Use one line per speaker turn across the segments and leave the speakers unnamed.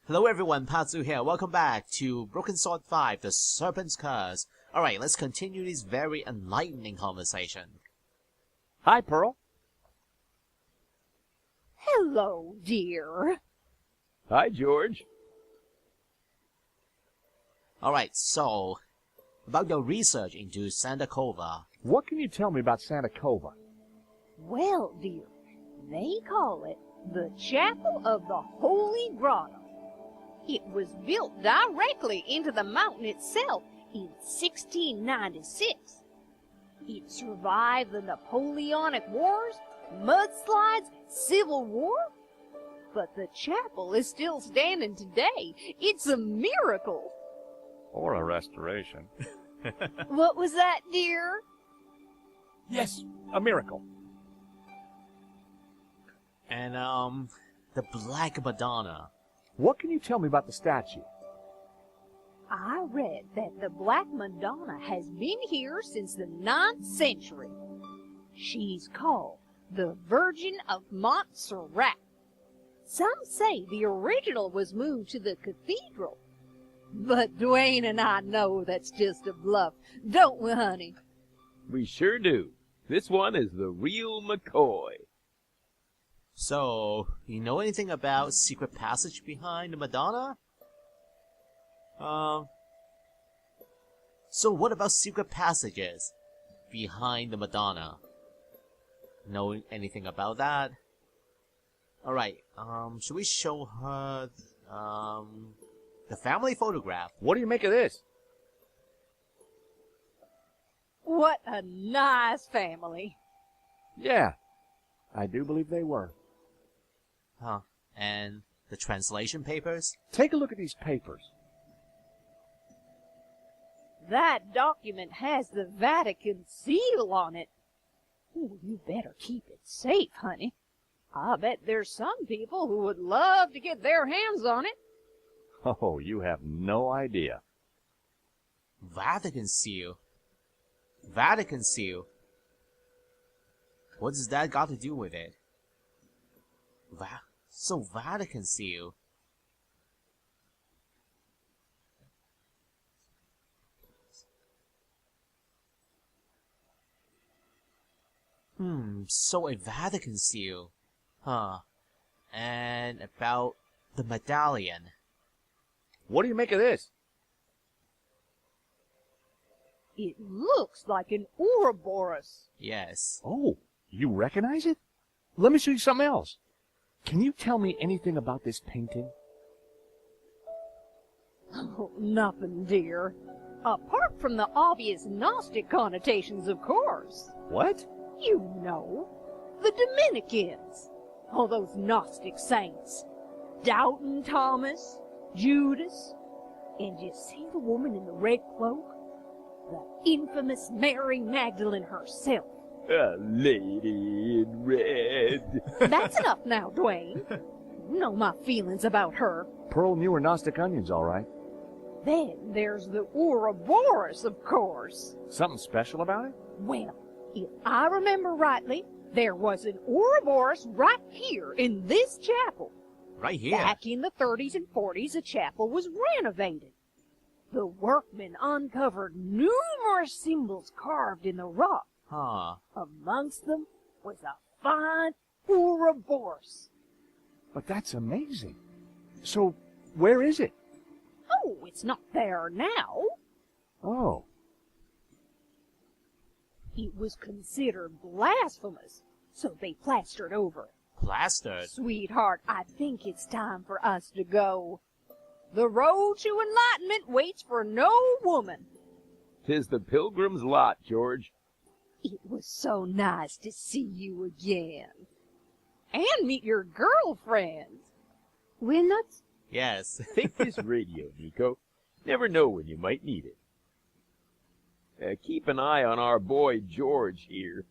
Hello everyone, Patsu here. Welcome back to Broken Sword 5, The Serpent's Curse. Alright, let's continue this very enlightening conversation.
Hi, Pearl.
Hello, dear.
Hi, George.
Alright, so, about your research into Santa Cova.
What can you tell me about Santa Cova?
Well, dear, they call it the Chapel of the Holy Grotto. It was built directly into the mountain itself in 1696. It survived the Napoleonic Wars, mudslides, Civil War. But the chapel is still standing today. It's a miracle.
Or a restoration.
What was that, dear?
Yes, a miracle.
And, the Black Madonna.
What can you tell me about the statue?
I read that the Black Madonna has been here since the 9th century. She's called the Virgin of Montserrat. Some say the original was moved to the cathedral. But Dwayne and I know that's just a bluff, don't we, honey?
We sure do. This one is the real McCoy.
So, you know anything about secret passage behind the Madonna? So what about secret passages behind the Madonna? Know anything about that? Alright, should we show her, the family photograph?
What do you make of this?
What a nice family.
Yeah, I do believe they were.
Huh. And the translation papers?
Take a look at these papers.
That document has the Vatican seal on it. Ooh, you better keep it safe, honey. I bet there's some people who would love to get their hands on it.
Oh, you have no idea.
Vatican seal? Vatican seal? What does that got to do with it? So Vatican seal? So a Vatican seal. Huh. And about the medallion.
What do you make of this?
It looks like an Ouroboros.
Yes.
Oh, you recognize it? Let me show you something else. Can you tell me anything about this painting?
Oh, nothing, dear. Apart from the obvious Gnostic connotations, of course.
What?
You know, the Dominicans. All those Gnostic saints. Doubting Thomas, Judas, and you see the woman in the red cloak? The infamous Mary Magdalene herself.
A lady in red.
That's enough now, Dwayne. You know my feelings about her.
Pearl knew her Gnostic onions, all right.
Then there's the Ouroboros, of course.
Something special about it?
Well, if I remember rightly, there was an Ouroboros right here in this chapel.
Right here.
Back in the 30s and 40s, the chapel was renovated. The workmen uncovered numerous symbols carved in the rock.
Huh.
Amongst them was a fine Ouroboros.
But that's amazing. So, where is it?
Oh, it's not there now.
Oh.
It was considered blasphemous, so they plastered over it.
Plastered?
Sweetheart, I think it's time for us to go. The road to enlightenment waits for no woman.
'Tis the pilgrim's lot, George.
It was so nice to see you again. And meet your girlfriend. Wilnuts?
Yes.
Take this radio, Nico. Never know when you might need it. Keep an eye on our boy George here.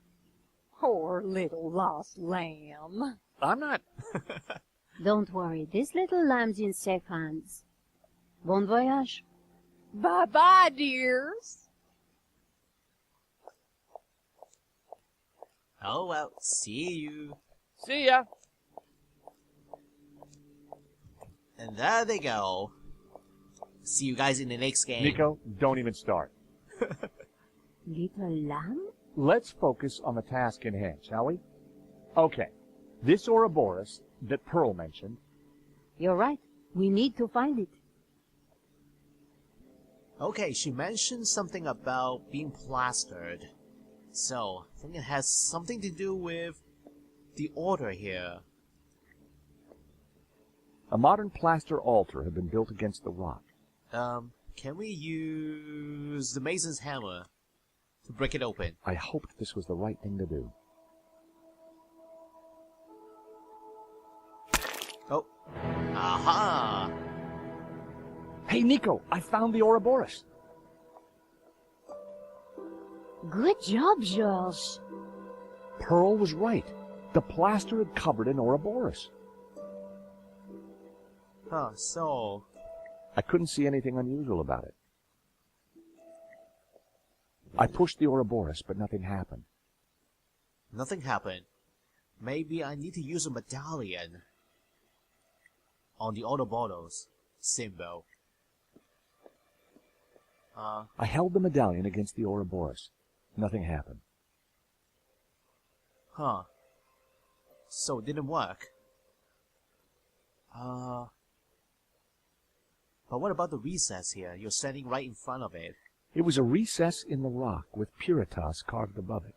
Poor little lost lamb.
I'm not...
Don't worry, this little lamb's in safe hands. Bon voyage.
Bye-bye, dears.
Oh well, see you.
See ya.
And There they go. See you guys in the next game.
Nico, don't even start.
Little lamb?
Let's focus on the task in hand, shall we? Okay. This Ouroboros that Pearl mentioned.
You're right. We need to find it.
Okay, she mentioned something about being plastered. So, I think it has something to do with the order here.
A modern plaster altar had been built against the rock.
Can we use the mason's hammer to break it open?
I hoped this was the right thing to do.
Oh. Aha!
Hey, Nico, I found the Ouroboros.
Good job, George.
Pearl was right. The plaster had covered an Ouroboros.
Huh, so...
I couldn't see anything unusual about it. I pushed the Ouroboros, but nothing happened.
Nothing happened. Maybe I need to use a medallion on the Ouroboros symbol.
I held the medallion against the Ouroboros. Nothing happened.
Huh. So it didn't work. But what about the recess here? You're standing right in front of it.
It was a recess in the rock with Puritas carved above it.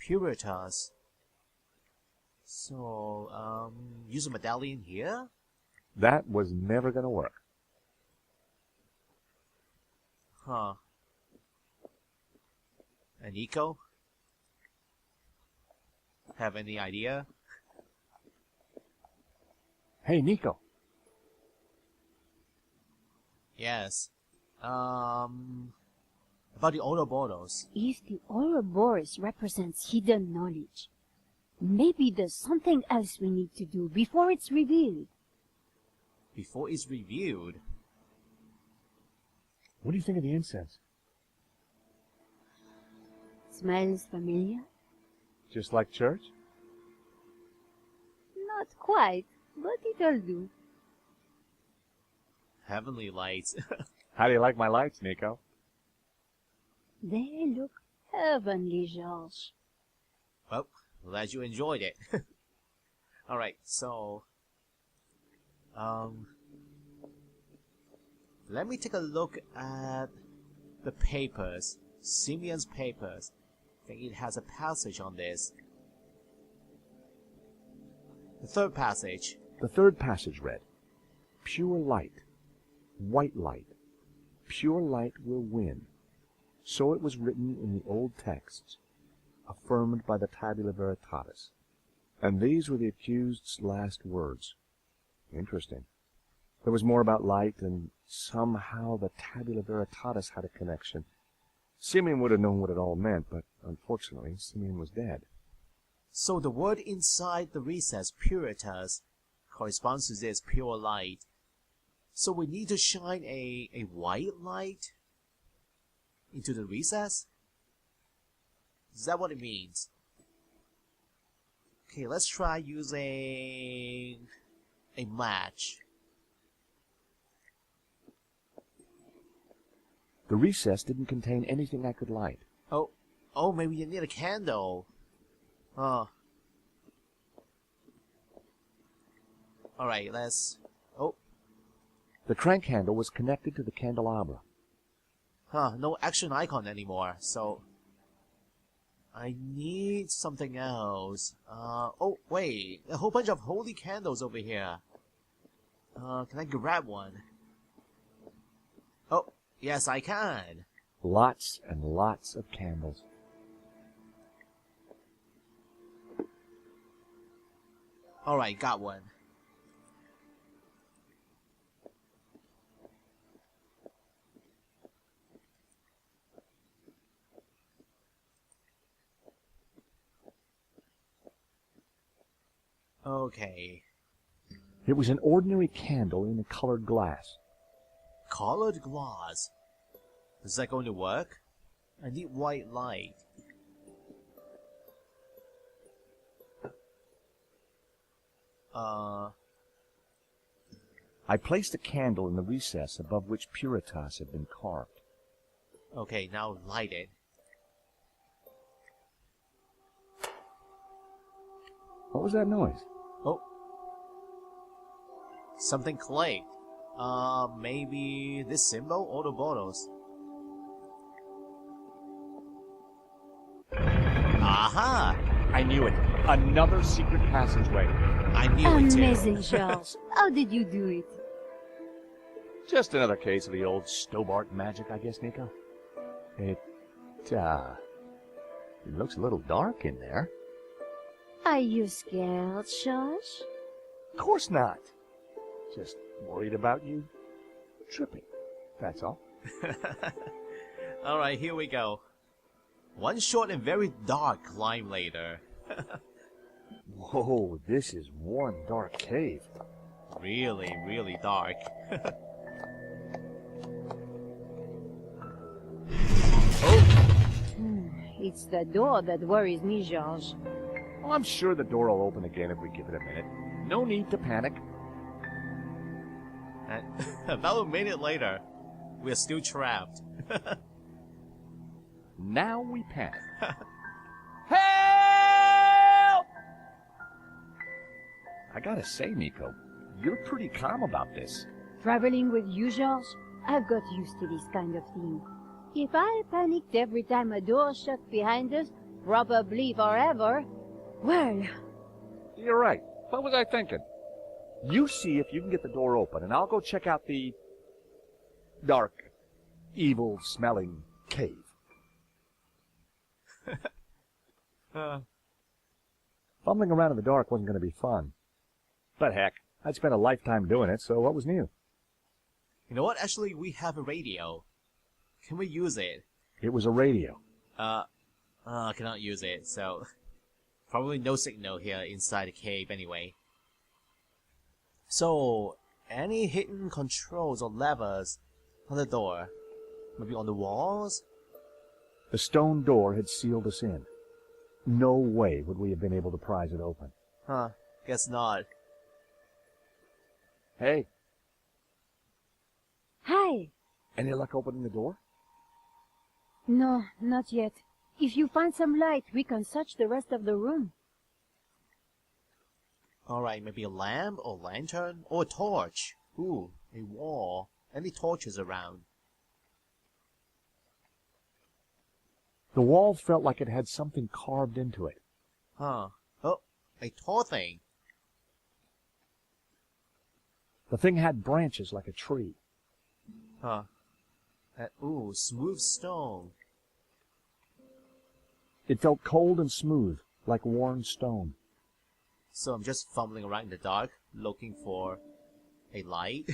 Puritas. So, use a medallion here?
That was never going to work.
Huh. And Nico? Have any idea?
Hey, Nico.
Yes. About the Ouroboros.
If the Ouroboros represents hidden knowledge, maybe there's something else we need to do before it's revealed.
Before it's reviewed.
What do you think of the incense?
Smells familiar?
Just like church?
Not quite, but it'll do.
Heavenly lights.
How do you like my lights, Nico?
They look heavenly, George.
Well, glad you enjoyed it. Alright, so... let me take a look at the papers. Simeon's papers. I think it has a passage on this. The third passage.
The third passage read, Pure light, white light, pure light will win. So it was written in the old texts, affirmed by the Tabula Veritatis. And these were the accused's last words. Interesting. There was more about light, and somehow the Tabula Veritatis had a connection. Simeon would have known what it all meant, but unfortunately, Simeon was dead.
So the word inside the recess, puritas, corresponds to this pure light. So we need to shine a white light into the recess? Is that what it means? Okay, let's try using a match.
The recess didn't contain anything I could light.
Oh, maybe you need a candle. Alright, let's... Oh,
The crank handle was connected to the candelabra.
no action icon anymore, so... I need something else. Oh, wait, a whole bunch of holy candles over here. Can I grab one? Oh, yes I can.
Lots and lots of candles.
Alright, got one. Okay.
It was an ordinary candle in a colored glass.
Colored glass. Is that going to work? I need white light.
I placed a candle in the recess above which Puritas had been carved.
Okay, now light it.
What was that noise?
Oh. Something clicked. Maybe this symbol? Ouroboros. Aha!
I knew it. Another secret passageway.
I knew it too.
Amazing, George. How did you do it?
Just another case of the old Stobart magic, I guess, Nico. It looks a little dark in there.
Are you scared, George?
Of course not. Just worried about you tripping. That's all.
Alright, here we go. One short and very dark climb later.
Whoa, this is one dark cave.
Really, really dark.
It's the door that worries me, George.
Well, I'm sure the door will open again if we give it a minute. No need to panic.
And about a minute later, we're still trapped.
Now we panic.
Help!
I gotta say, Nico, you're pretty calm about this.
Traveling with you, George, I've got used to this kind of thing. If I panicked every time a door shut behind us, probably forever, well...
You're right. What was I thinking? You see if you can get the door open, and I'll go check out the dark, evil-smelling cave. Fumbling around in the dark wasn't going to be fun. But heck, I'd spent a lifetime doing it, so what was new?
You know what? Actually, we have a radio. Can we use it?
It was a radio.
I cannot use it, so... Probably no signal here inside the cave anyway. So, any hidden controls or levers on the door? Maybe on the walls?
The stone door had sealed us in. No way would we have been able to prise it open.
Huh, guess not.
Hey,
Hi!
any luck opening the door?
No, not yet. If you find some light, we can search the rest of the room.
Alright, maybe a lamp or lantern or a torch. Ooh, a wall. Any torches around?
The wall felt like it had something carved into it.
Huh. Oh, a tall thing.
The thing had branches like a tree.
Huh. Ooh, smooth stone.
It felt cold and smooth, like worn stone.
So I'm just fumbling around in the dark, looking for a light.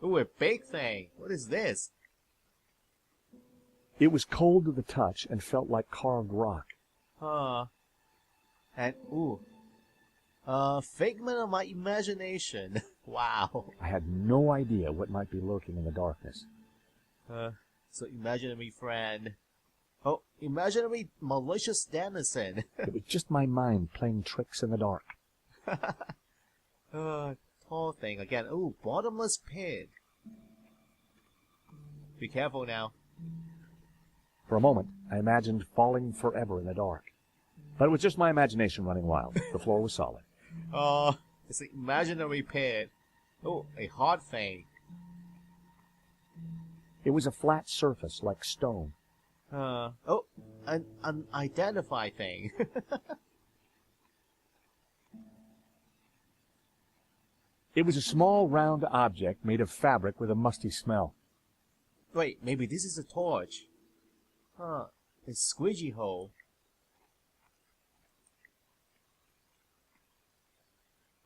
Ooh, a big thing. What is this?
It was cold to the touch and felt like carved rock.
Huh. And, ooh. Figment of my imagination. Wow.
I had no idea what might be lurking in the darkness.
So imaginary friend. Oh, imaginary malicious denizen.
It was just my mind playing tricks in the dark.
Tall thing again. Ooh, bottomless pit. Be careful now.
For a moment, I imagined falling forever in the dark. But it was just my imagination running wild. The floor was solid.
Oh, it's an imaginary pit. Oh, a hard thing.
It was a flat surface like stone.
Oh, an unidentified thing.
It was a small round object made of fabric with a musty smell.
Wait, maybe this is a torch. Huh, a squeegee hole.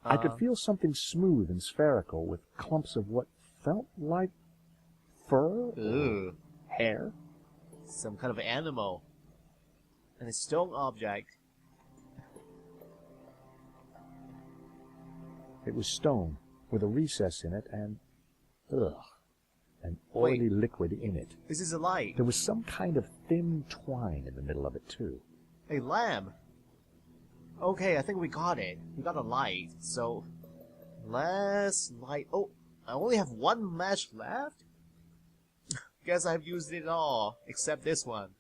I could feel something smooth and spherical with clumps of what felt like fur or
Ooh,
hair.
some kind of animal. And a stone object.
It was stone with a recess in it and, an oily liquid in it.
This is a light.
There was some kind of thin twine in the middle of it, too.
A lamp. Okay, I think we got it. We got a light. So, let's light. Oh, I only have one match left? Guess I've used it all, except this one.